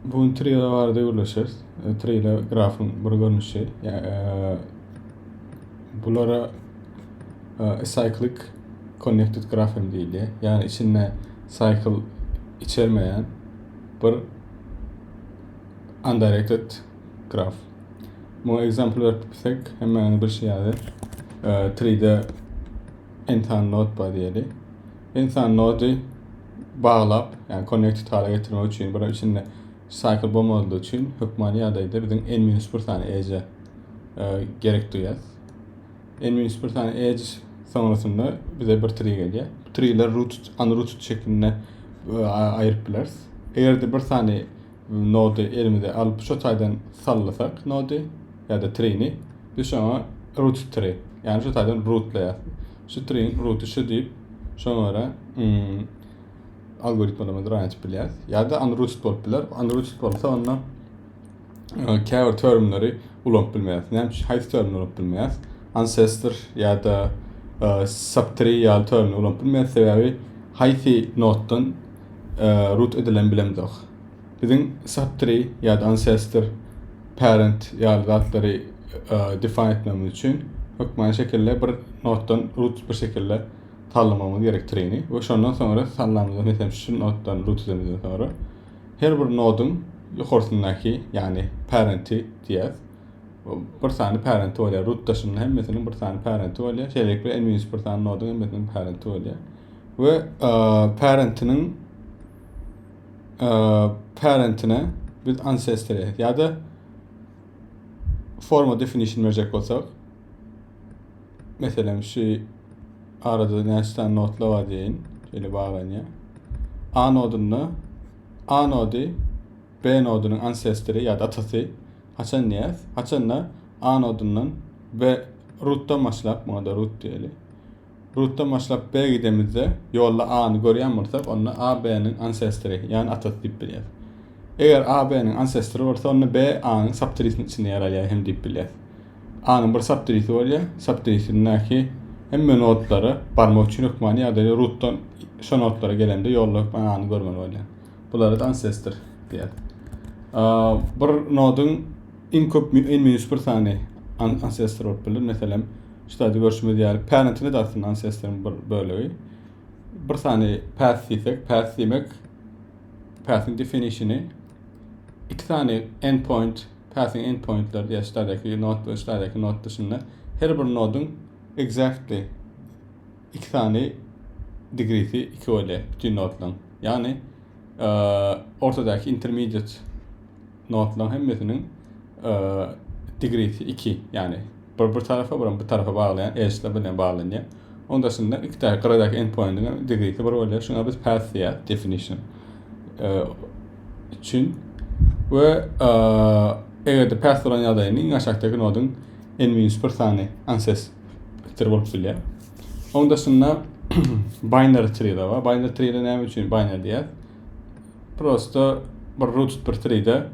Bu tree ile vardı ulaşır. Tree ile grafın bir görünüşü. Bulara acyclic connected graph hem deyildi. Yani içinde cycle içermeyen bir undirected graph. Bu example verdiysek hemen bir şey yazır. Tree'de insan node var diyelim. İnsan node'u bağlap, yani connected hale getirmek için, bunun içinde cycle bomb olduğu için hükmani adayda bizim n-1 tane edge gerek duyar. N-1 tane edge sonrasında bize bir tree geliyor. Bu tree'ler unrooted şeklinde ayırıp biliriz. Eğer de bir tane node elimizde alıp şu taydan sallasak node ya da tree'ni biz sonra root tree, yani şu taydan rootlayar. Şu tree'nin root'u şu deyip sonra algoritmalarımızı rayet biliriz. Ya da unrooted bolup bilir. Unrooted bolsa ondan keyword termleri ulanıp bilmeyiz. Yani height termini ulanıp bilmeyiz. Ancestor ya da subtree ya termini ulanıp bilmeyiz. Sebebi height node'dan root edilen bilemizok. Bizim subtree ya da ancestor, parent ya da zatları define etmemiz için hükmani şekilde bir node'dan root bir şekilde tanımlamamız gerektiğini ve şundan sonra tanımlamamız, mesela şu node'dan root edilmeden sonra her bir node'un yukarısındaki, yani parent'i diyez. Bir tane parent'i oluyor. Root taşının hem mesela bir tane parent'i oluyor. Şeylik bir en-1 bir tane node'un hem mesela parent'i oluyor. Ve parent'ine biz ancestor'e ya da forma definition verecek olsak, mesela şu arada nesnen notla var deyin. Şöyle bağlanıyor. A node'u B node'unun ancestor'ı ya da atası haçan niyaz. Haçanla A node'undan B root'tan başlap, buna da root diyelim. Root'tan başlap B gidemizde yolla A'nı görüyorsak onunla A B'nin ancestor'ı, yani atası deyip biliriz. Eğer A B'nin ancestor'ı varsa onunla B A'nın subtree'sinin içinde yer alıyor hem deyip biliriz. A'nın bir subtree'si oluyor. Subtree'sindeki hem node'ları barmak için hükmani ya da root'tan şu node'lara gelende yolla hükmani A'nı görmeli oluyor. Bunları da ancestor diyelim. Bir node'un en-1 bir tane ancestor olup bilir. Mesela işte görüşümüz yani parent'ine de aslında ancestor'ın bölüğü. Bir tane path deysek, path demek path'in definition'ı iki tane endpoint, path'in endpoint'lar diye şuradaki node dışında her bir node'un exactly iki tane degree'si 2 oluyor bütün node'ların. Yani ortadaki intermediate node'ların hemmesinin degree'si 2, yani bir tarafa bir tarafa bağlayan edge'le bilen bağlanıyor. Ondan sonra iki tane kıradaki endpoint'ın degree'si bir oluyor. Şuna biz path diye definition için ve eğer de path olan adayının aşağıdaki node'un en-1 bir tane ancestor bolup bilýär. Ondan sonra binary tree de var. Binary tree'de näme üçin binary diýär? Prosto bir root bir tree'de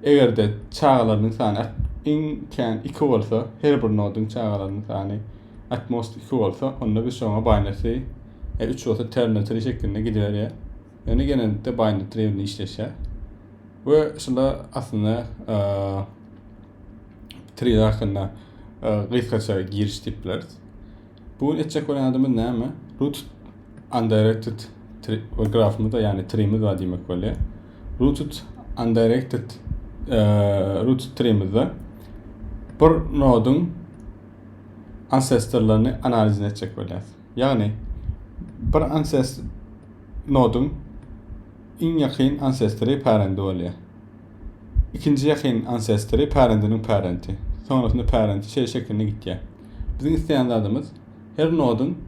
eğer de çağalarynyň sany in 2 bolsa, her bir node'un çağalarynyň sany at most 2 bolsa, onda biz şoňa binary tree 3 bolsa ternary tree şeklinde gidiler. Yani genellikle binary tree ile işleşýär. Ve şunda aslında tree hakkında kıskaça giriş tipler. Bu etçek olan adımız näme? Root undirected grafımızda, yani tree'miz var demek böyle. Rooted undirected root tree'mizde bir node'un ancestorlarını analiz edecek böyle. Yani bir ancestor node'un en yakın ancestor'ı parenti oluyor. İkinci yakın ancestor'ı parentinin parenti. Sonrasında parenti şey şeklinde gidiyor. Bizim isteyen adımız her node'un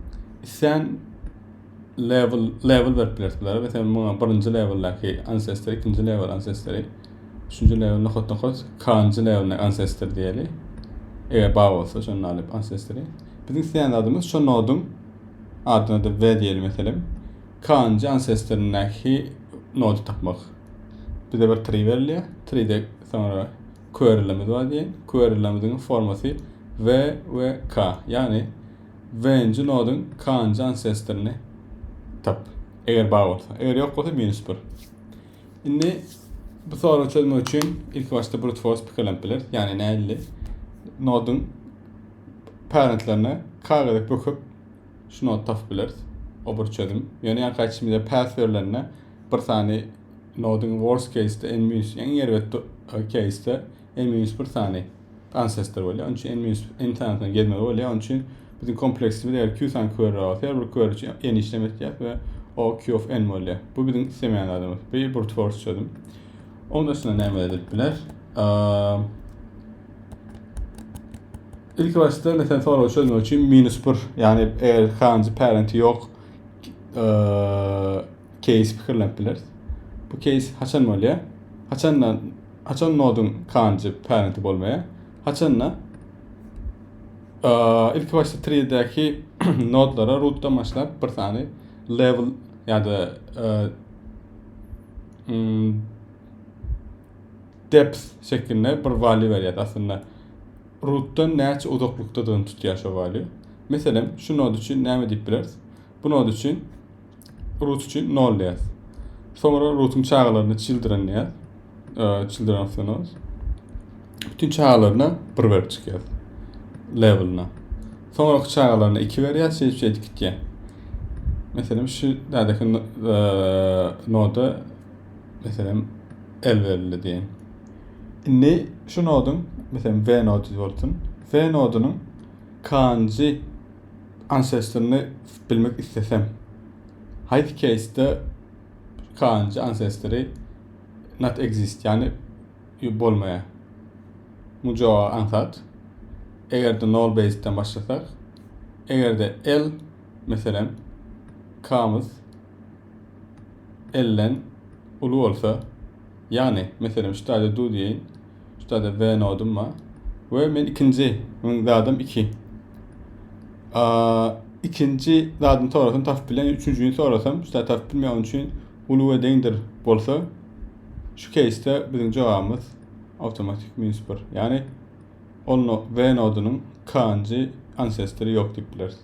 isteyen level verpilerler. Mesela buna birinci level'daki ancestor, ikinci level ancestor'ı, üçüncü level nokot kaçıncı level ancestor diyelim. Eğer bağ olsa şunu alıp ancestor'ı. Bizim isteyen adımız şu node'un adına da V diyelim mesela. Kaçıncı ancestor'ındaki node'u tapmak. Bize bir tree veriliyor. Tree'de sonra query'lemiz var diye. Query'lemizin forması V ve K. Yani V'nci node'un K'nci ancestor'ını tap. Eğer bağ olsa. Eğer yok olsa -1. Şimdi Bu soru çözmek için ilk başta brute force pikirlenpiler. Yani näli? Nodun parentlerine kağıdık büküp şu nod tapıp biliriz. O bir çözüm. Yani yan kaçımda pathway'lerine bir tane nodun worst case'de en minus, en yervet case'de en minus bir tane ancestor bolýar. Onun için en minus internetine gelme bolýar. Onun için bizim kompleksimiz eğer Q tane query var, her bir query için en işlem etýär ve o Q of n bolýar. Bu bizim semiyanalarımız. Bir brute force çözüm. Ondan sonra näme edip biler? İlk başta mesela soru çözmek için minus 1 yani eğer hangi parenti yok case pikirlenpiler. Bu case haçan bolýar? Haçan nodun hangi parenti bolmaya? Haçanla ilk başta 3'deki nodlara root'tan başlap bir tane level ya da depth şeklinde bir value berýär aslında. Root'tan näçe uzaklykdadygyny tutýar şo value. Meselem şu nod üçin näme diýip bileriz? Bu nod üçin root üçin 0 diýär. Sonra root'un çağlarını children diýär. Children of the node. Bütün çağlarına 1 berip çykýar. Level'na. Sonra çağlarına 2 berýär, şey gitýär. Meselem şu dädeki noda meselem L verildi diýen. Indi şu nodun mesela V nodu bolsun. V nodunun kanji ancestor'ını bilmek istesem. Haydi case'de kanji ancestor'ı not exist yani bolmaya. Mujo ansat. Eğer de null base'den başlasak, eğer de L mesela k'mız L'den ulu olsa yani mesela şu tane do diyeyin. Şu tane V nodum var. Ve men ikinci zadım 2. İkinci zadım sonrasını tafip bilen, üçüncüyü sonrasım şu tane tafip bilmeyen onun için ulu ve değindir bolsa şu case'de bizim cevabımız otomatik minus 1. Yani onun V nodunun kanji ancestor'ı yok deyip biliriz.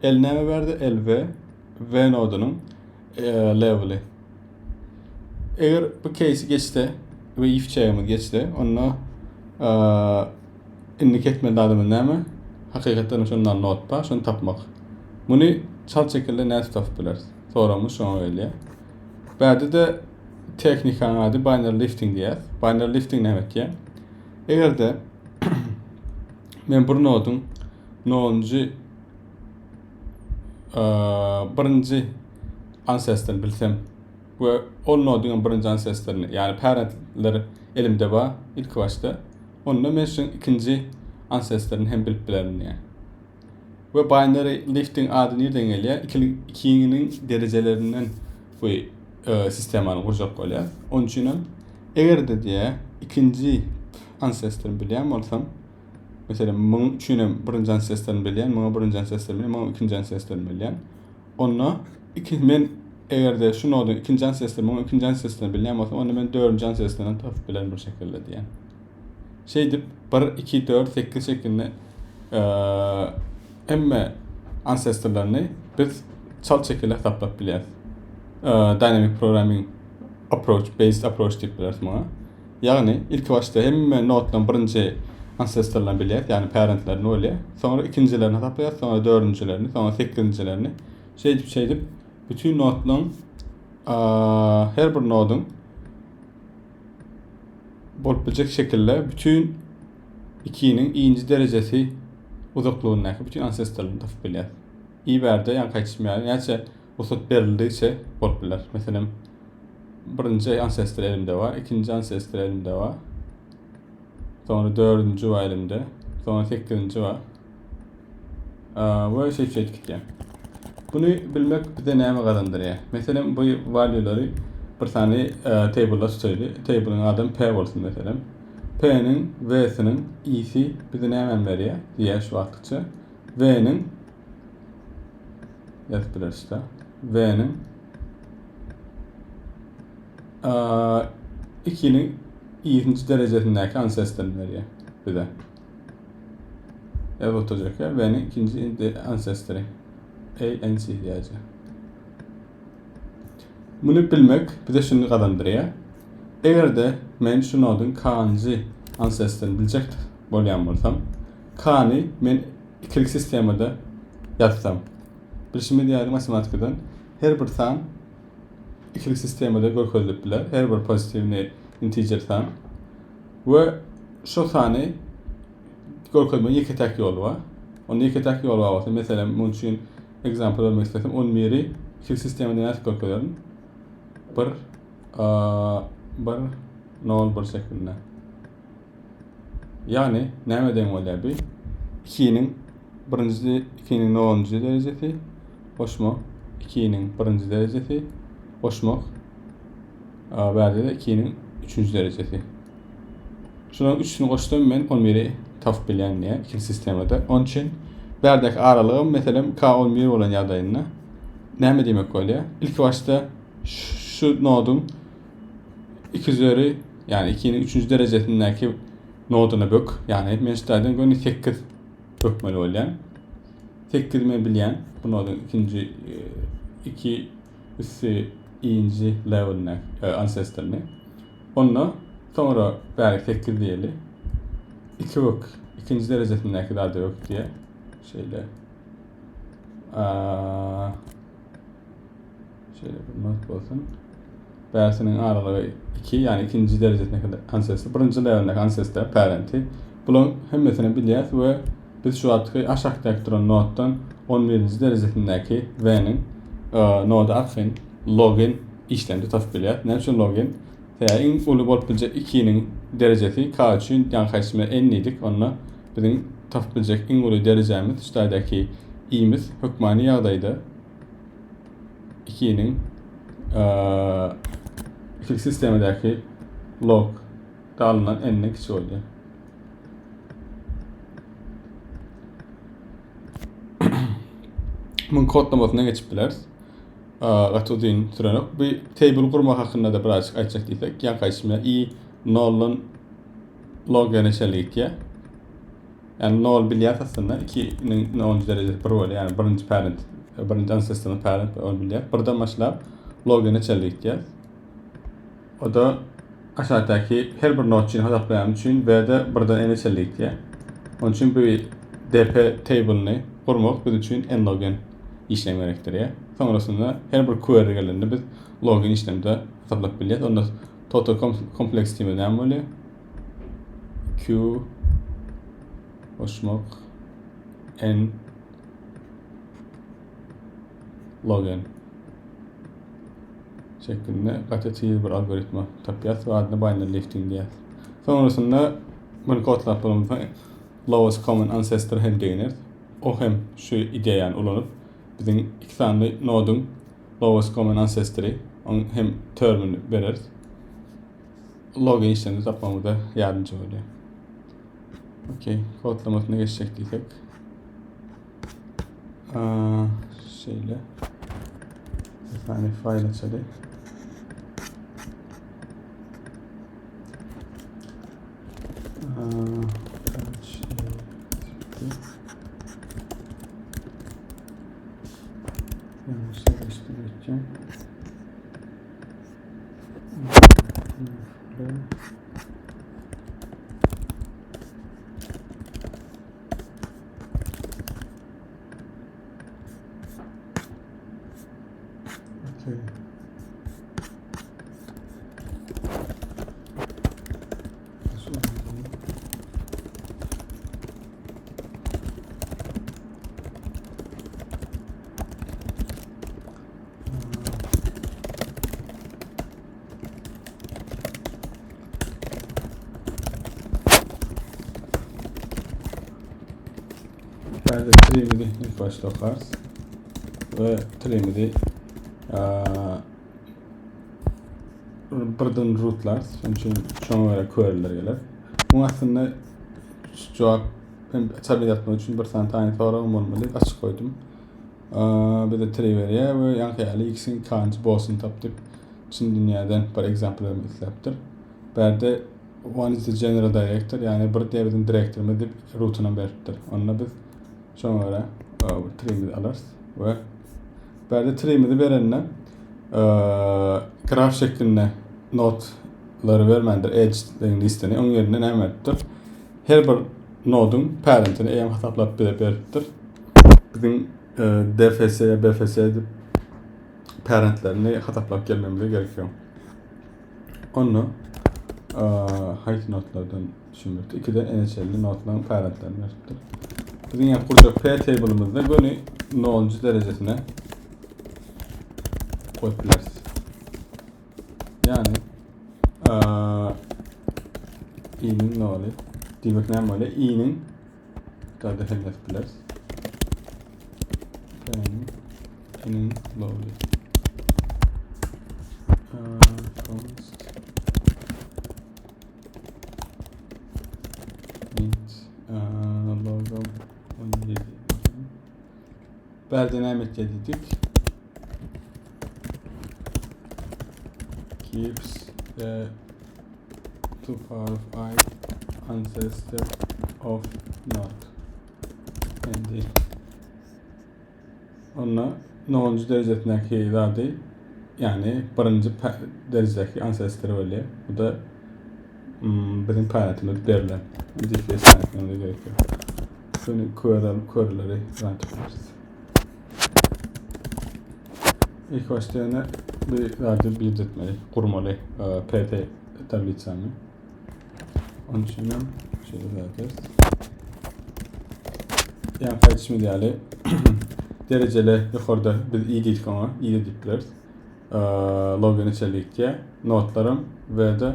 L näme berdi? L V nodunun level'i. Eğer bu case'i geçti ve if çayımız geçti, onunla indiketme dadımın näme? Hakikaten şundan not var, şunu tapmak. Bunu çal şekilde näse tapıp biliriz? Soramız şonu öyle. Bäde de teknikanın adı binary lifting diýär. Binary lifting näme ki? Eğer de men bir nodun nonuncu birinci ancestor'ını bilsem ve o nodun birinci ancestor'ını yani parentleri elimde var ilk başta. Onunla men şu ikinci ancestor'ını hem bilip bilerim yani. Ve binary lifting adı nereden gelýär? İkinin derecelerinden bu sistemany kurjak bolýar. Onun için eğer de diýär ikinci ancestor'ını bilýän bolsam mesela men üçinem birinci ancestor'ını bilýän, men birinci ancestor'ını bilýän, men ikinci ancestor'ını bilýän. Onunla men eğer de şu nodun ikinci ancestor'ını, men ikinci ancestor'ını bilýän bolsam, onda men dördüncü ancestor'ını tapıp bilen bir şekilde diýän. Şey dip 1 2 4 8 şeklinde emme ancestor'larını biz çal şekilde taplap bilýäris. Dynamic programming approach, based approach deyip bileriz buna. Yani ilk başta emme noddan birinci ancestor'larını bilýär, yani parentlerini öyle. Sonra ikincilerini taplayar, sonra dördüncülerini, sonra sekizincilerini. Şey dip bütün nodların her bir nodun bolup bilecek şekilde bütün ikinin iyinci derecesi uzaklygyny bütün ancestor'larını tapıp bilýär. İyi berde yan kaçışmaýar. Näçe usut berildiği bolup biler. Mesela birinci ancestor elimde var, ikinci ancestor elimde var. Sonra dördüncü var elimde. Sonra sekizinci var. Böyle şey gitýär. Bunu bilmek bize näme gazandyrýar? Mesela bu value'ları bir tane table'da tutaylı. Table'ın adı P bolsun mesela. P'nin V'sinin i'si bize näme berýär? Diýär şu wagtça. V'nin yazıplar işte. V'nin 2'nin i'inci derecesindeki ancestor'ını berýär bize. Evet olacak ya. V'nin ikinci ancestor'ı. ANC diýäjek. Bunu bilmek bize şunu gazandyrýar. Eger de men şu nodun kanji ancestrini biljek bolýan bolsam, kany men ikilik sistemede ýatsam. Bilişimi diýär matematikadan her bir san ikilik sistemede görkezilip biler. Her bir pozitivni integer san we şu sany görkezme iki tek ýol bar. Onda iki tek ýol bar. Mesela muň üçin example vermek isledim. 11'i ikilik sisteminde näçe görkezerim? Bir 0 şeklinde. Yani näme deň bolýar bu? 2'nin birinji 2'nin 10-njy derejesi goşmak, 2'nin birinji derejesi goşmak, bärde de 2'nin 3-nji derejesi. Şunun 3'üni goşdum men 11'i tapyp bilýän diýär iki sistemde. Onun üçin bärdeki aralygym meselem K11 bolan ýagdaýynda näme diýmek bolýar? İlk başta şu nodun 2 üzeri yani 2'nin 3-nji derejesindäki noduna bök. Yani men şeýle göni 8 bökmeli bolýan. 8 men bilýän bu nodun ikinji 2 üssü iňji levelne ancestorny. Onu sonra bäri 8 diýeli. 2 bök. İkinji derejesindäki daha da bök diýe şeýle. Şöyle bir not bolsun. Bärsiniň aralygy 2 yani ikinji derejesindäki ancestor, birinji levelindäki ancestor parenti. Bulan hemmesini bilýär we biz şu atky aşagdaky duran notdan 11-nji derejesindäki w'nin noda arxyn login işlemde tapyp bilýär. Näme üçin login? Iň uly bolup biljek 2'nin derejesi k üçin ýankaýşyma n diýdik. Onda biziň tapyp biljek iň uly derejemiz şeýdäki i'miz hökmany ýagdaýda 2'nin ikilik sistemindäki log dalınan n'den kiçik bolýar. Mun kodlamasyna geçip bileriz. Gatudyn sürenok. Bir table kurmak hakynda da birazcık aýtjak diýsek, ýankaýşyma i 0'ın log ýeneçeligi. Yani 0 bilýär aslında 2'nin 10-njy derejesi 1 bolýar. Yani birinji parent, birinji ancestornyň parent 10 bilýär. Birden başlap log ýeneçeligi diýär. O da aşağıdaki her bir node için hesaplayan için V'de birden ýeneçeligi diýär. Onun için bu dp table'ny kurmak biz için n login işlem gerektir. Sonrasında her bir query gelende biz login işlemde hesaplap bilýär. Onda total complexity näme bolýar? Q goşmak n login şeklinde gatatyy bir algoritma tapýar we adyna binary lifting diýär. Sonrasında bunu kodlap bolmadan lowest common ancestor hem deýinir. O hem şu ideýany ulanyp biziň iki sanly nodun lowest common ancestor'y on hem termini berer. Login işlemini tapmamyza ýardymçy bolýar. Okay, kodlamasyna geçecek diýsek. Şeýle. Bir tane file açalım. Yanlış çalıştıracağım. Okay. Berde trimidi ilk başta okarız ve trimidi birden rootlar, çünkü şoňa göre query'ler geler. Bu aslında jogap hem çabyr ýatmak üçin bir sany taýin soragym bolmaly, açyk koydum. Bir de tree berýär we ýanky x'in kanjy bolsun tapdyp çyn dünýäden bir example isläpdir. Berde one is the general director, yani bir diýerden direktormy dip rootuna beripdir. Onda biz şoňa göre tree'mizi alars we berde tree'mizi berende graf şeklinde not notları vermendir edge listeni. Onun yerine ne ettir? Her bir nodun parentini eğer hataplap beripdir. Bizim DFS, BFS parentlerini hataplap gelmemize gerekiyor. Onu height notlardan düşünmüştük. İkiden NHL'li notların parentlerini veripdir. Bizim yani kuracak P table'ımızda bunu noluncu derecesine koyabiliriz. Yani i'nin nolu demek ne böyle i'nin daha da hedefler i'nin nolu const int logo 17 berdenemet dedik keeps the 2 power of I ancestor of not endi onunla noluncu derecesindeki izadı yani birinci derecedeki ancestor öyle bu da bizim parentimiz verilen DFS parentimize gerekiyor. Şunu query'leri yönetiyoruz. İlk başta yine bir radyo bildirtmeli, kurmalı PT tabletsini. Onun için şöyle vereceğiz. Yani kaydışma ideali dereceli yukarıda biz iyi dedik ama iyi dedikler. Login içerikte notlarım ve de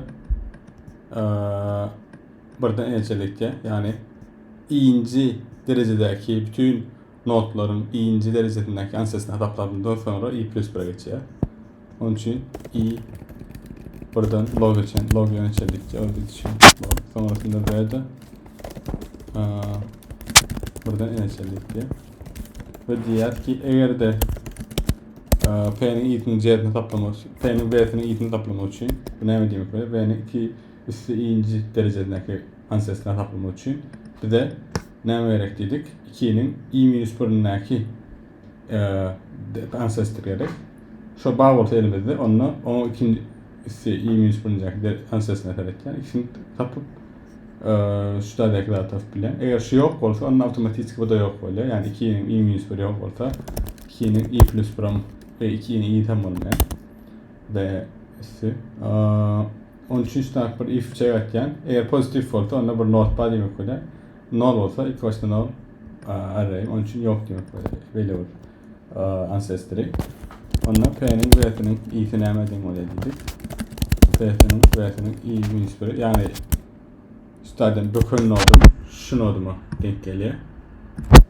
buradan içerikte yani iyinci derecedeki bütün notların iyinci derecesindeki ancestrini adaptladığından sonra i++'e geçiyor. Onun için i buradan login içerikte olduğu için sonrasında böyle buradan içerikte ve diğer ki eğer de P'nin i'nin c'sini toplamak için, P'nin v'sinin i'ini toplamak için bu ne demek böyle? V'nin iki üstü i'inci derecesindeki ancestrini toplamak için bir de ne vererek dedik? 2'nin i-1'indeki ancestor gerek. Şu bağ olsa elimizde onunla o ikinci üstü i-1'indeki ancestor'ını ederekten ikisini tapıp şu da deklar tapıp bilen. Eğer şu yok olsa onun otomatik bu da yok böyle. Yani 2'nin i-1 yok olsa 2'nin i++ ve 2'nin i tam olmayan ve üstü. Onun için şu bir if çekerken eğer pozitif olsa onunla bir not bağ demek böyle. Null olsa ilk başta null array. Onun için yok demek böyle olur ancestry. Onunla P'nin v'sinin i'sini emedin öyle dedik. V'sinin i-1 yani zaten bütün nodum şu nodumu denk geliyor.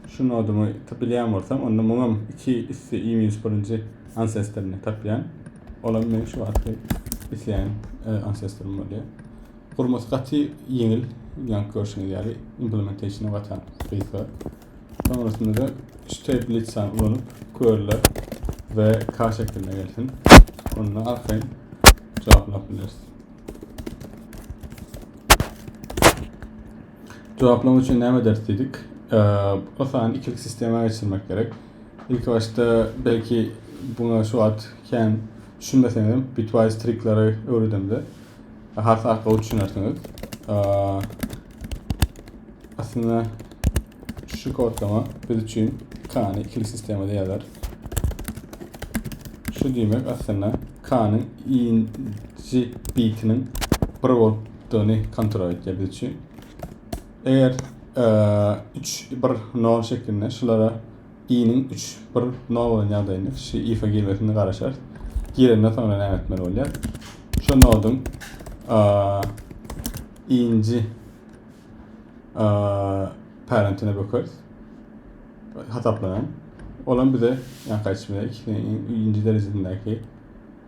Şu nodumu taplayan olsam onunla mumum 2 üstü i-1 ancestor'ını taplayan olan benim şu artık isteyen ancestor'ım oluyor. Kurması katı yengil yani görsünüz yani implementation'a vatan kıyıklar. Sonrasında da şu tablet'sen ulanıp query'ler ve k şekline gelsin. Onunla arkayın cevaplayabiliriz. Cevaplama için ne ederiz dedik. O zaman ikilik sisteme geçirmek gerek. İlk başta belki buna şu atken düşünmeseniz bitwise trick'ları öğrendiğimde harf arka düşünürsünüz. Aslında şu kodlama biz için K'nı ikili sistemde yazar. Şu demek aslında K'nın i'inci bitinin bir olduğunu kontrol edeceğiz biz için. Eğer 3 bir nol şeklinde şulara i'nin 3 bir nol olan yerdeyini şu if'e girmesini karışır. Girenden sonra ne etmeli oluyor? Şu nodun i'inci parentine bakarız. Hataplanan. Olan bir de yani kaçmıyor. İkinci derecesindeki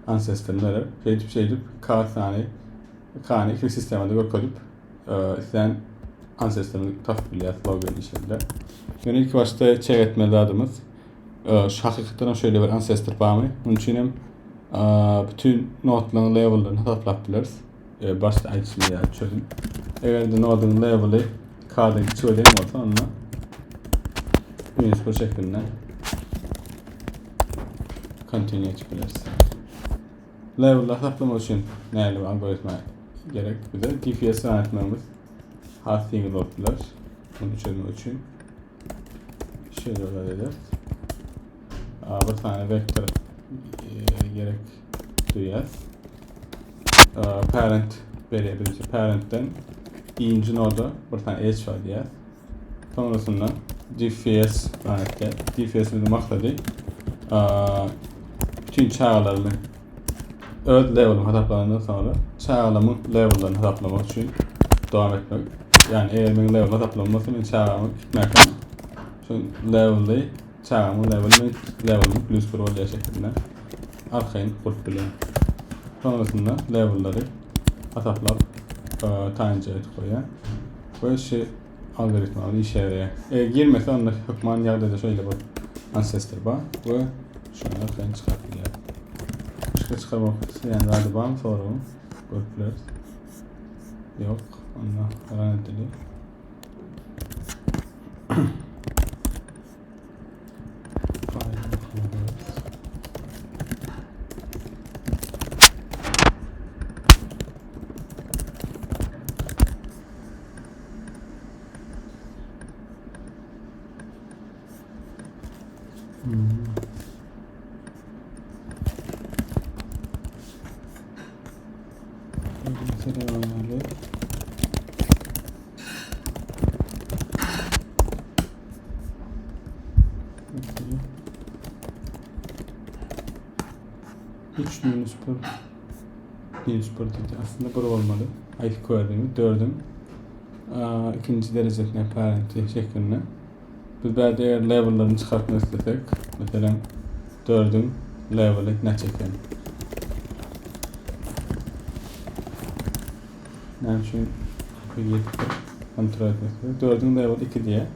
ancestor'ları şey edip K'nı iki sistemde koyup isteyen ancestor'ını takviye login işlemde. Yani ilk başta check etmeli adımız. Şu hakikaten şöyle bir ancestor var mı? Bunun için bütün notların level'larını hatırlatabiliriz. Başta açmayı çözün. Eğer de nodun level'ı K'daki söyleyelim olsa onunla bu şeklinde continue yapabiliriz. Level'lar hesaplamak için değerli bir algoritma gerek bize. DPS yönetmemiz hard single oldular. Bunu çözmek için. Şöyle olabilir. Bir tane vektör gerek duyar. Parent verebiliriz. Parent'ten ikinci noda bir tane edge var diye. Sonrasında DPS lanetler. DPS'in maksadı bütün çağlarını öz level'ın hesaplarından sonra çağlamın level'larını hesaplamak için devam etmek. Yani eğer benim level'ı hesaplanması için çağlamı gitmekten şu level'ı çağlamın level'ın plus bir olacağı şekilde arkayın kurup bilen. Sonrasında level'ları hesaplap taneceye koyan. Böyle şey algoritmaları işe yarıyor. Girmese onunla hükman yerde şöyle bir ancestor var ve şu an arkayın çıkartıyor. Başka çıkarmak isteyen radyo var mı sonra mı? Görüyoruz. Yok. Onunla karan edili. Üç minus bir dedi. Aslında bir olmalı. Ayık koyardığımız 4'ün ikinci derecesine parenti şeklinde. Biz belki eğer level'larını çıkartmak istesek, mesela 4'ün level'ı ne çekelim? Yani şu kapıyı kontrol etmek istedik. 4'ün level 2 diye.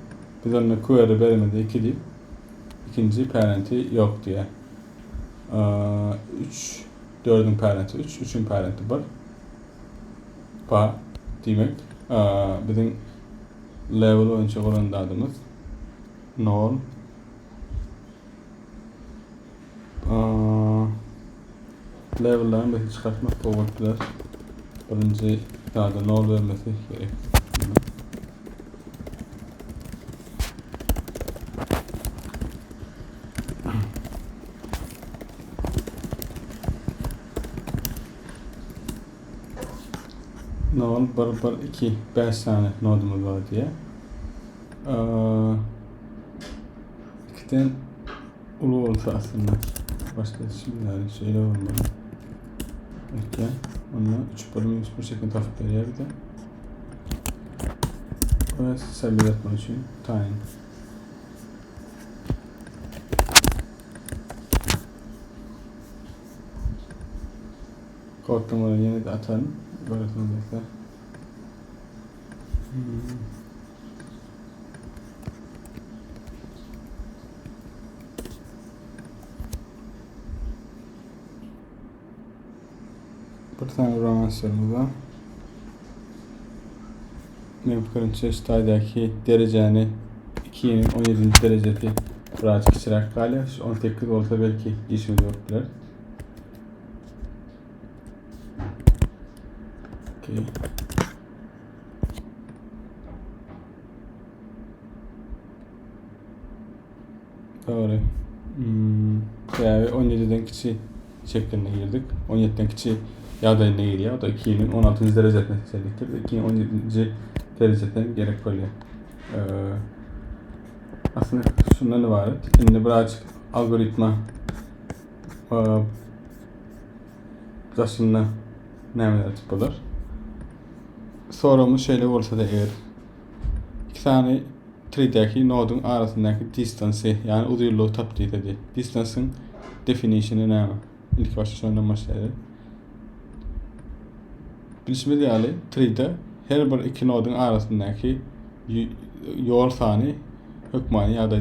Biz onunla query verilmedi 2 deyip ikinci parenti yok diye. 4'ün parenti 3, 3'ün parenti 1. Pa demek. Bizim level oyuncu olan adımız null. Level'ların belki çıkartmak olabilir. Birinci daha da null vermesi gerek. Null 1 2 5 tane nodumuz var diye. İkiden ulu olsa aslında başka şimdi yani şeyler olmalı. Okay. Onunla 3 bölüm 3 şekilde hafif veriyor bir de. Ve sabit etmek için time. Kod numarayı yeni de atalım. Öğretim bekler. Bir tane romansörümüz var. Mevkırın çeşitliğindeki dereceni 2'nin 17. derecesi birazcık kişiler kalıyor. 18 olsa belki işimiz yoktur. Okay. Doğru. Yani 17'den küçük şeklinde girdik. 17'den küçük yağdayına giriyor. O da 2'nin 16. derecesine seçecektir. 2'nin 17. dereceden gerek oluyor. Aslında şundan ibaret. Şimdi birazcık algoritma taşınma nemeler tipler. Sorumuz şöyle olsa da eğer 2 tane 3'deki nodun arasındaki distance yani uzunluğu tespit ediyor. Distance'ın definition'ı ne? İlk başta şundan başlayalım. Bilişimde yani 3'de her bir iki nodun arasındaki yol sani hükmani ya da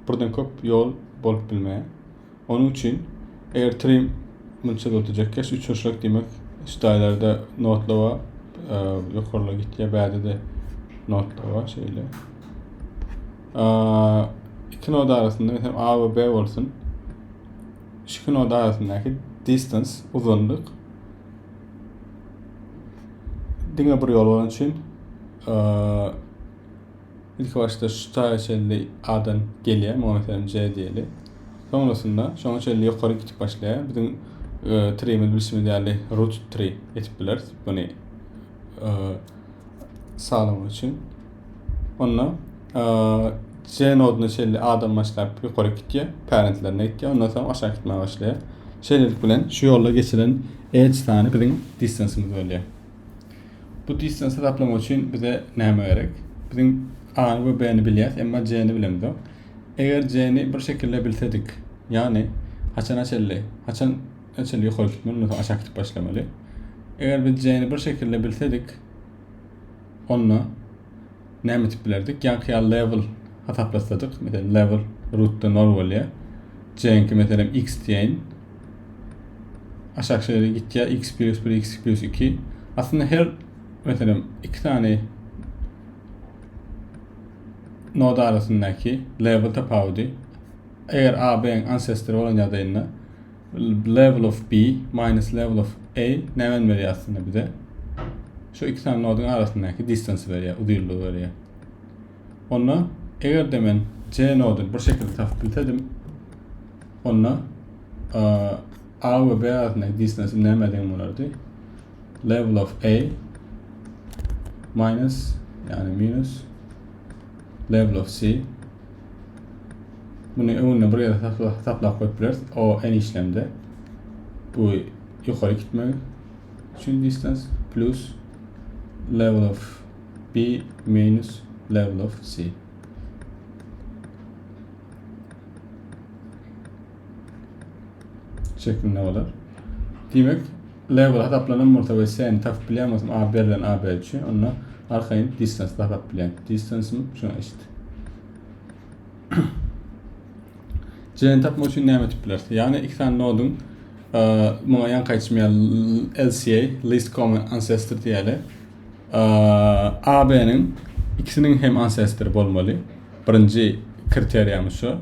birden köp yol bulup bilmeye. Onun için eğer 3 münçed olacak keş 3 hoşluk demek üstlerde notla var yukarıla gitti ya ba'da de notla var şeyle. İki nod arasında mesela A ve B olsun. Şu nod arasındaki distance uzunluk diňe bir ýol bolan üçin ilk başta şu taýşelli adan gelýär, mesela C diýeli. Sonrasında şoňa şeýle ýokary gitip başlaýar. Biziň treýimiz bilişimi diýerli root tree etip biler. Buny sağlamak için. Onunla C noduna şeýle A'dan başlap ýokary gitýär, parentlerine gitýär, ondan sonra aşağı gitmeye başlaýar. Şeýlelik bilen şu ýolda geçiren edge tany biziň distance'ymyz bolýar. Bu distance hesaplamak için bize näme gerek? Biziň A'ny we B'ni bilýäs, emma C'ni bilemdi. Eger C'ni bir şekilde bilsedik, yani haçan ýokary gitmeli, ondan sonra aşağı gitip başlamaly. Eger biz C'ni bir şekilde bilsedik, onu näme etip bilerdik? Ýa-ni level hesaplasadyk, mesela level root'da nol bolýar. C'nki mesela x diýen aşağı şeýle gitýär, x plus 1, x plus 2. Aslında her mesela iki tane nod arasındaki level tapawdy. Eger A, B'nin ancestor bolan ýagdaýynda level of B minus level of A näme berýär aslında bize? Şu iki tane nodun arasındaki distance berýär, uzunluğu berýär. Onu eger de men C nodunu bir şekilde tapyp bilsedim, onu A we B arasındaki distance näme diýen bolardy? Level of A minus level of C. Bunu öňüne bir ýere hesaplap koýup bileriz. O en işlemde bu ýokary gitmek üçin distance plus level of B minus level of C. Şeklinde bolar. Demek level hesaplanan bolsa we C'ni tapyp bilýärmiň A B'den A B üçin, onu arkaýyn distance tapyp bilýän. Distance'ym şuna eşit. C'ni tapmak üçin näme etip biler? Yani iki tane nodun muňa ýan kaçmaýan LCA, least common ancestor diýeli. A B'nin ikisinin hem ancestor bolmaly. Birinji kriteriýamyz şu.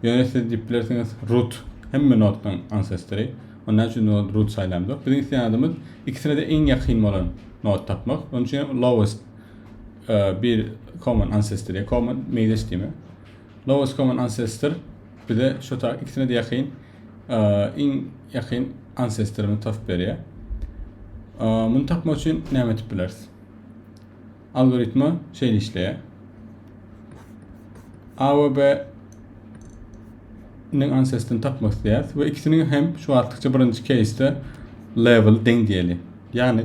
Ýöne diýip bilersiňiz root hemme noddan ancestory. Ondan üçin root saýlandy. Biziň isleýänimiz ikisine de en ýakyn bolan nod tapmak. Onun üçin lowest bir common ancestor, common meýdeş diýme. Lowest common ancestor bize şu ta ikisine de ýakyn en ýakyn ancestorny tapyp berýär. Muny tapmak üçin näme etip bilersiz? Algoritma şeýle işleýär. A we B nin ancestorny tapmak isleýär we ikisinin hem şu artykça birinji case'de level deň diýeli. Yani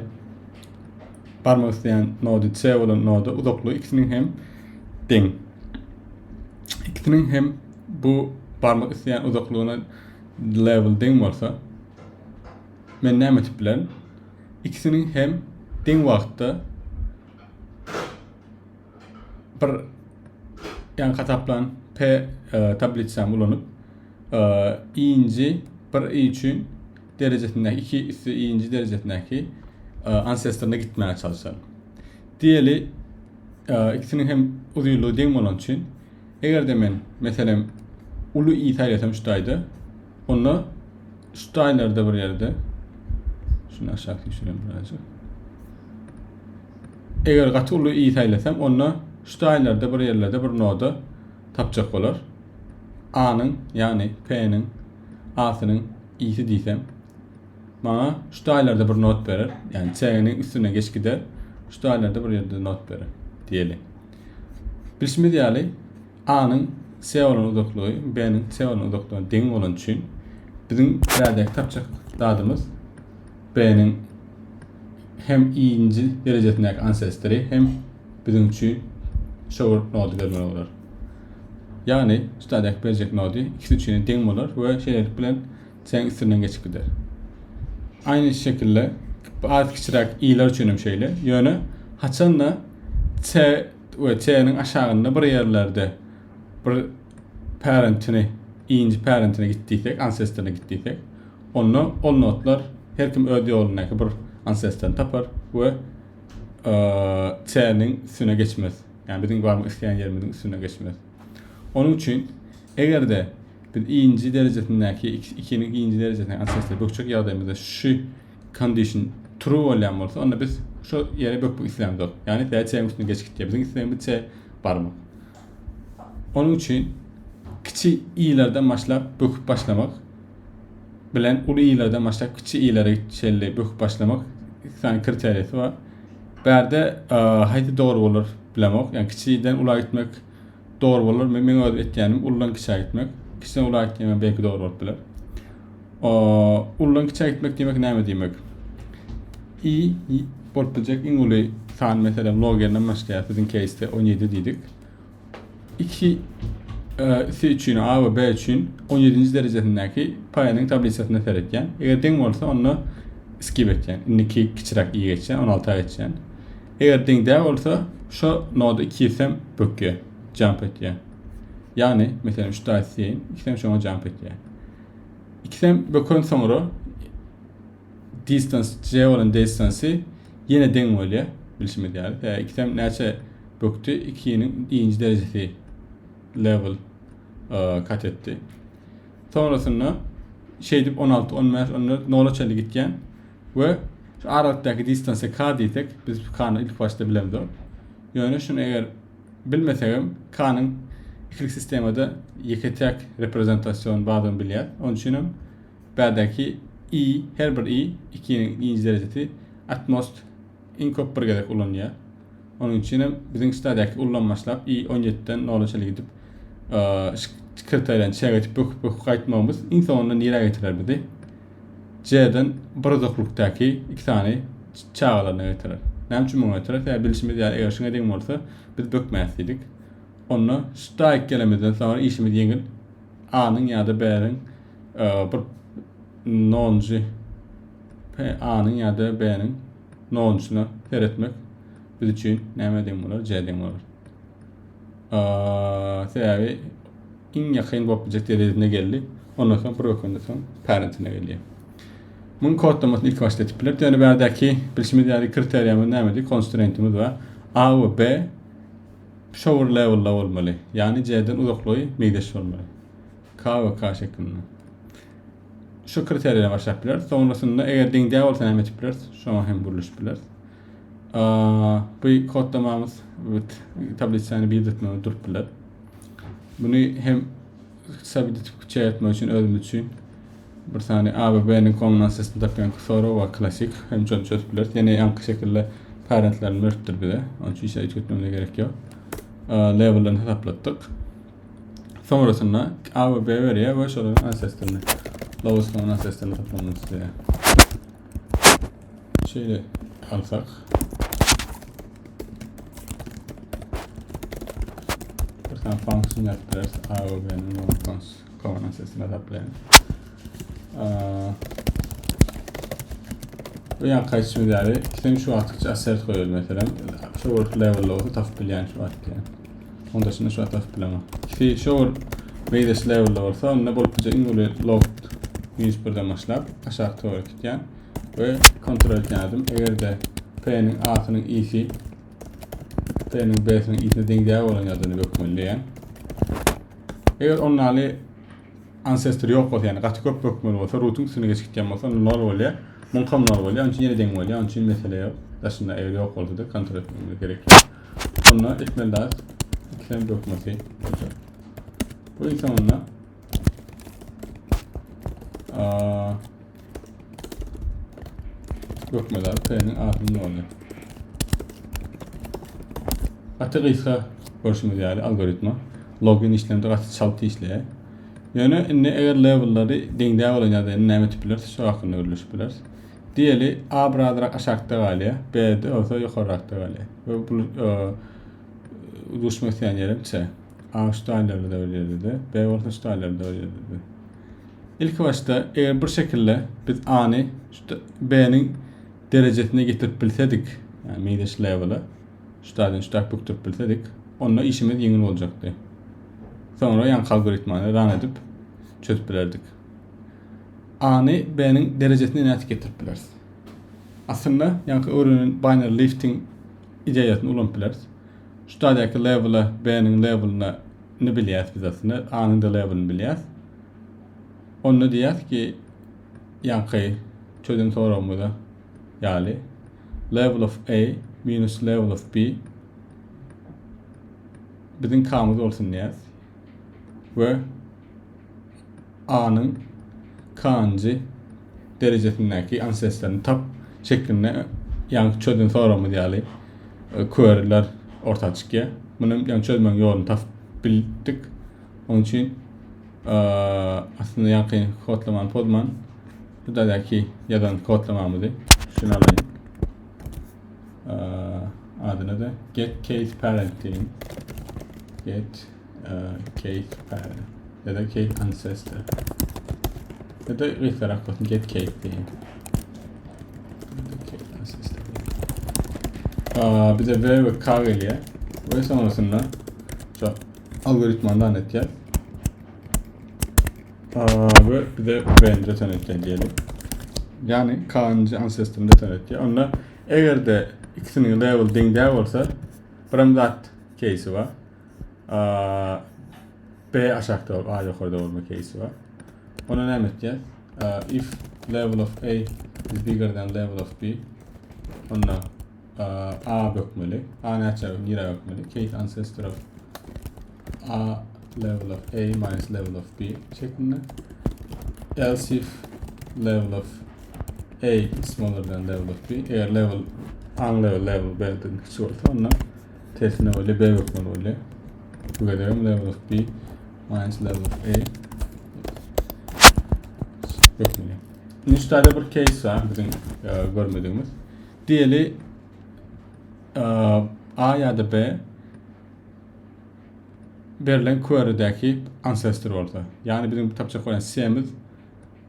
barmak isleýän nody C bolan nody uzaklygy ikisinin hem deň. İkisinin hem bu barmak isleýän uzaklygyna level deň bolsa, men näme etip bilen? İkisinin hem deň wagtda bir ýa-ni kataplan P tablitsam ulanyp iňji bir i üçin derejesindäki 2 üstü iňji derejesindäki ancestorna gitmäge çalışan. Diýeli ikisinin hem uzunluğu deň bolan üçin eger de men meselem ulu i taýlasam şu taýda, onu şu taýlarda bir ýerde şunu aşağı düşüreyim birazcık. Eger gaty ulu i taýlasam, onu şu taýlarda bir ýerlerde bir noda tapjak bolar. A'nın yani P'nin A'synyň i'si diýsem, maňa şu taýlarda bir not berer. Yani C'nin üstüne geç gider. Şu taýlarda bir ýerde not berer diýeli. Bilişimi diýeli A'nın C bolan uzaklygy, B'nin C bolan uzaklygyna deň bolan üçin biziň birädäki tapjak dadymyz B'nin hem iňji derejesindäki ancestory hem biziň üçin şol nody görmeli bolar. Yani şu taýdaki berjek nody ikisi üçin deň bolar we şeýlelik bilen C'nin üstünden geçip gider. Aynı şekilde az kiçirak i'ler üçin hem şeýle. Ýöne haçanla C we C'nin aşagynda bir ýerlerde bir parentini, iňji parentine gitdiysek, ancestorna gitdiysek, onu ol notlar her kim öýde ýolundaky bir ancestorny tapar we C'nin üstüne geçmez. Yani biziň barmak isleýän ýerimiziň üstüne geçmez. Onun üçin eger de biz iňji derejesindäki ikinin iňji derejesindäki ancestor bökçek ýagdaýymyzda şu condition true bolýan bolsa, onda biz şu yere bökmek istemdik. Yani C üstüne geçik diye bizim istemimiz C barmak. Onun için kiçik i'lerden başlap böküp başlamak bilen ulu i'lerden başlap kiçik i'lere şelle böküp başlamak yani kriteriyeti var. Berde haydi doğru olur bilemek. Yani kiçikten ula gitmek doğru olur. Men öyle etdiğim ullan kiçiğe gitmek. Kiçikten ula gitmek belki doğru olur biler. Ullan kiçiğe gitmek demek näme demek? I bolup bilecek iň uly san mesela logerden başlaýar. Bizim case'te 17 diýdik. 2 üçün A ve B üçün 17. derejesindäki paýanyň tabliçasyna seretken. Eger deň bolsa onu skip etken. Indiki kiçirak i geçen 16'a geçen. Eger deň däl bolsa şu noda 2 isem bökýär. Jump etýär. Yani mesela şu da diýin, 2 isem şoňa jump etýär. 2 isem bökön soňra distance C olan distance'ı yine deň bolýar. Bilişime diýär. 2 isem näçe böktü? 2'nin 2. derecesi level kat etti. Sonrasında şey dip 16, 15, 14 nola çeli gitken ve şu aralıktaki distance'ı k diýsek biz k'ny ilk başta bilemdik. Yani şunu eğer bilmesem k'nın ikilik sistemede yeketek reprezentasyon bağdan bilýär. Onun için bärdäki i her bir i 2'nin 2. derecesi atmost in köp bir gerek ulanýar. Onun için bizim stadiyaki ullanmaşlap i 17'den nola çeli gidip kriterden çegetip böküp kaytmamız insonunda nire getirer bizi. C'den barazoklukdaki 2 tane çağalarına getirer. Näme üçin muňa getirer? Bilişimiz ýa eger şuňa deň bolsa biz bökmäsdik. Onu strike gelemeden sonra işimiz ýeňil A'nın ýa-da B'nin bir nonjy A'nın ýa-da B'nin nonjyna seretmek biz üçin näme deň bolar? C deň bolar. Sebebi in yakın bolup bilecek derecesine geldi. Ondan sonra broken'dan sonra parentine geldi. Bunun kodlamasını ilk başta tipler. Yani bärdäki bilişimiz ýa-da kriteriyamız nämedir? Constraint'imiz var. A ve B shower level'da bolmaly. Yani C'den uzaklığı meýdeş bolmaly. K ve K şeklinde. Şu kriteriýa başlap biler. Sonrasında eger deň däl bolsa näme tipler? Şoňa hem buruluş biler. Bu kodlamamız tabliçany bildirtmeli durup biler. Bunu hem sabitip çeýetmek üçin özümüz üçin bir tane A ve B'nin kombinasyasını tapýan soru we klasik hem çözüp biler. Ýene ýanky şekilde parentlerini örtdir bile. Onun üçin hiç etmemize gerek ýok. Level'lerini hesaplatdyk. Sonrasında A ve B berýär we şolaryň ancestryny, lowest'ın ancestryny tapmamız diýär. Şeýle alsak function yaptırırız. A ve B'nin common ancestry'ne taplayalım. Bu yan kaçışımı değerli. İşte şu attıkça assert koyuyoruz mesela. Shower level'da olsa taf bilyen şu attık yani. Onun dışında şu taf bilema. İşte shower meýdeş level'da olsa onunla bolupca inguli loft 101'den başlap aşağı doğru gitken ve kontrol etken eğer de P'nin A'sının i'si P'nin B'sinin i'sine deň däl bolan ýerlerini bökmeliýär. Eger onlarly ancestor ýok bolsa, ýani gaty köp bökmeli bolsa, root'un üstüne geçip gitken bolsa, nol bolýar, munkam nol bolýar, onun üçin ýene deň bolýar, onun üçin mesele ýok. Daşynda eger ýok bolsa da kontrol etmemiz gerek. Onu etmeliler, ikisini bökmesi bolýar. Bu insonda bökmeler P'nin A'sının bolýar. Gaty gysga görüşimiz ýaly algoritma login işlemde gaty çalty işleýär. Ýöne indi eger level'lary deň däl bolan ýa-da näme tipler şu hakynda görüşipler. Diýeli A birazrak aşakda galýar, B de olsa ýokarakda galýar. We bu uzuşmak isleýän ýerim C. A şu daýlarda ölýärdi, B bolsa şu daýlarda ölýärdi. İlk başta eger bir şekilde biz A'ny B'nin derejesine getirip bilsedik, yani meýdeş level'a şu daýdan şu daýa böktirip bilsedik, onunla işimiz ýeňil boljakdy. Sonra ýanky algoritmany run edip çözüp bilerdik. A'ny B'nin derejesine näçe getirip bilersiz. Aslında ýanky öwrünin binary lifting ideýasyny ulanıp bilersiz. Şu daýdaky level'a B'nin level'ına ne bilýäs biz aslında, A'nın da level'ını bilýäs. Onu diýäs ki ýanky çözüm soramyda ýaly level of A minus level of B bizim k'mız olsun diyez. Ve A'nın k'ncı derecesindeki ancestlerini tap şeklinde yani çözüm sorumu diyelim. Query'ler ortaya çıkıyor. Bunun yani çözümün yolunu tap bildik. Onun için aslında yakın kodlaman pozman buradaki yazan kodlamamızı şunu alayım. Adına da get case parent diyeyim. Get case parent ya da case ancestor ya da referak olsun get case diyeyim. Bize V ve K geliyor ve sonrasında şu algoritmandan edeceğiz. Ve bize V'ni return edeceğiz diyelim. Yani K'ncı ancestor'ını return edeceğiz. Onda eğer de ikisinin level dingde olsa Bramdat case'i var. B aşağıda ol, A yukarıda olma case'i var. Ona ne edeceğiz? If level of A is bigger than level of B, onda A bökmeli. A ne açar? Nira bökmeli. Case ancestor of A level of A minus level of B şeklinde. Else if level of A is smaller than level of B, eğer level level B'den küçük olsa onunla testine öyle B bökmeli öyle. Bu kadar level of B minus level of A bökmeli. Üstte bir case var bizim görmediğimiz. Diğeri A ya da B verilen query'deki ancestor olsa. Yani bizim tapacak olan C'miz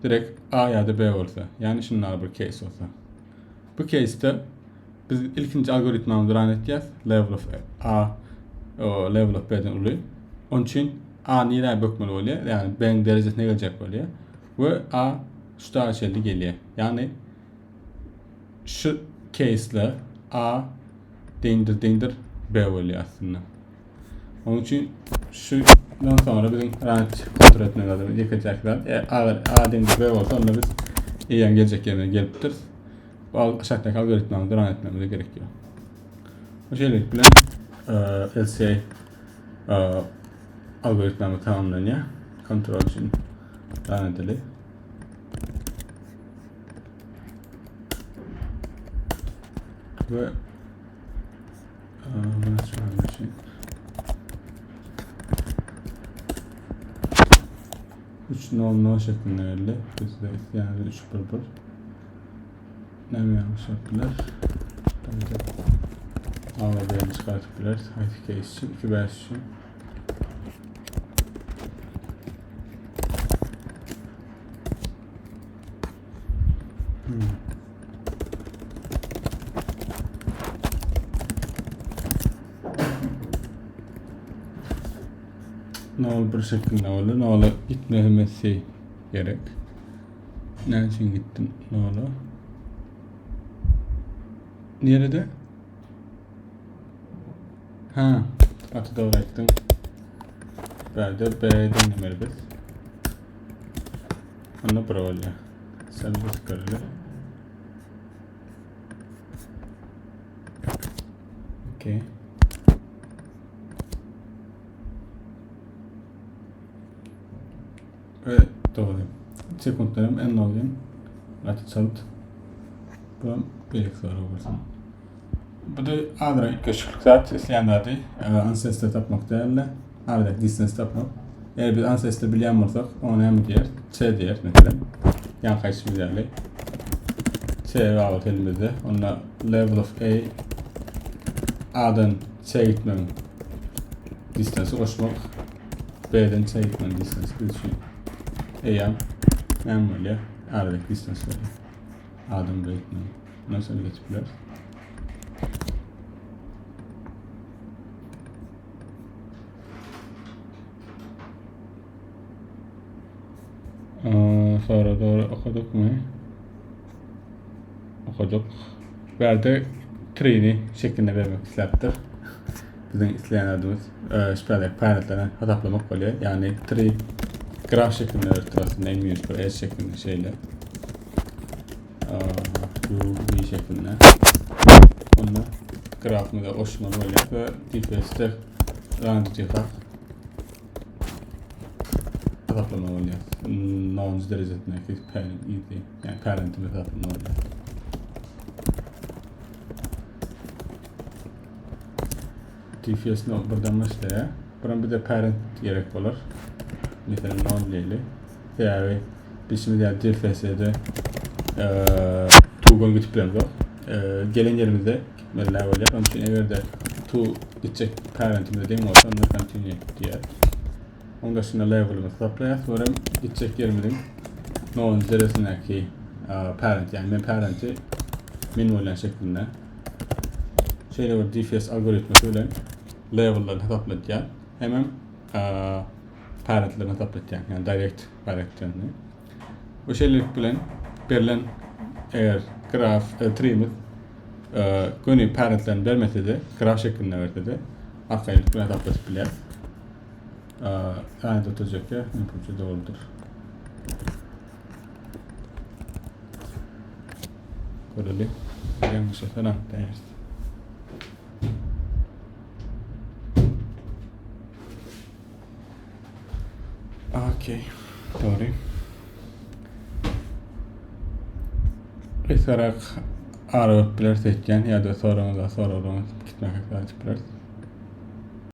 direkt A ya da B olsa. Yani şunlar bir case olsa. Bu case'de biz ilkinci algoritmamızı run edeceğiz. Level of A o level of B'den oluyor. Onun için A neye bökmeli oluyor. Yani B'nin derecesine gelecek oluyor. Ve A şu da şekilde geliyor. Yani şu case'le A dindir B oluyor aslında. Onun için şundan sonra bizim range kontrol etmek lazım. Yıkacaklar. A dindir B olsa onunla biz iyi gelecek yerine geliptir. Bu aşağıdaki algoritmamızı run etmemiz gerekiyor. Bu şeylik bilen LCA algoritmamı tamamlanıyor. Kontrol için run edelim. Ve buna şöyle bir şey. 3.0 şeklinde öyle. Bizde yani 3 pırpır. Ne mi yanlış yaptılar? A ve B'yi çıkarttılar. Haydi case için, 2 B için. Ne olur bir şekilde olur. Ne olur gitmemesi gerek. Ne için gittin? Ne olur? Nerede? Ha, atı doğru ettim. Ben de B'den demeliyiz. Onu provalı. Serbest kararlı. Okay. Evet, doğru. Sekundlarım en login. Atı çalıt. Bu bir soru olursa. Bu da adra köşkülük zat isteyenlerdi. Ancestor tapmak değerli. Adra distance tapmak. Eğer biz ancestor bilemezsek ona hem diğer, C diğer mesela. Yan kaçımız değerli. C var elimizde. Onunla level of A A'dan C'ye gitmenin distance'ı koşmak. B'den C'ye gitmenin distance'ı bir şey. E'ye memnuniyet aradaki distance veriyor. A'dan B'ye gitmenin. Nasıl iletişimler? Sonra doğru okuduk mu? Okuduk. Verdi tree'ni şeklinde vermek isterdir. Bizim isteyenlerimiz şüpheli parentlerine hataplamak oluyor. Yani tree graf şeklinde öğretir aslında en büyük bir S şeklinde şeyle. U, V şeklinde. Bunu grafımıza oşmalı olyap ve DPS'de randı tıkak hesaplama olyap. 9 derecesindeki yani parentimi hesaplama olyap. DPS'ni buradan başlaya. Buran bir de parent gerek olur. Mesela 10 leyli. Yani biz şimdi yani DPS'de tu gol gitmemiz var. Gelen yerimizde gitmeler olyap. Onun için eğer de tu gidecek parentimize değil mi olsa onu continue diye. Ondan sonra level'ımızı hesaplayalım. Sonra gidecek yerimizin 10 derecesindeki parent yani ben parenti minimalen şeklinde şeyle var DPS algoritmasıyla level'larını hesaplayacağım. Hemen parentlerini hesaplayacağım. Yani direct parentlerini. Bu şeyler bilen verilen eğer graf tree'miz günü parentlerini vermese de graf şeklinde verse de arkayı bunu hesaplatıp bilir. Aynı tutacak ya mümkünce doğrudur. Böyle yanlış falan değerli. Okey, doğru. Esarak arayıp bilir seçken ya da sorumuza gitmek istedik bilir.